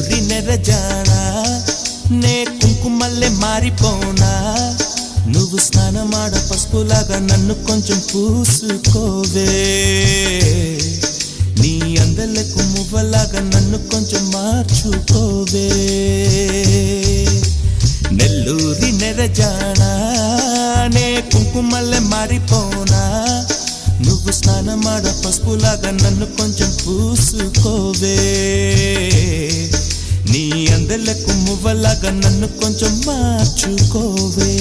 నెల్లూరి నెరజానా నే కుంకుమల్లే మారిపోనా నువ్వు స్నానమాడ పసుపులాగా నన్ను కొంచెం పూసుకోవే నీ అందలకు మువ్వలాగా నన్ను కొంచెం మార్చుకోవే నెల్లూరి నెరజానా నే కుంకుమల్లే మారిపోనా నువ్వు స్నానమాడ పసుపులాగా నన్ను కొంచెం పూసుకోవే నీ అందలకు మువ్వలాగా నన్ను కొంచెం మార్చుకోవే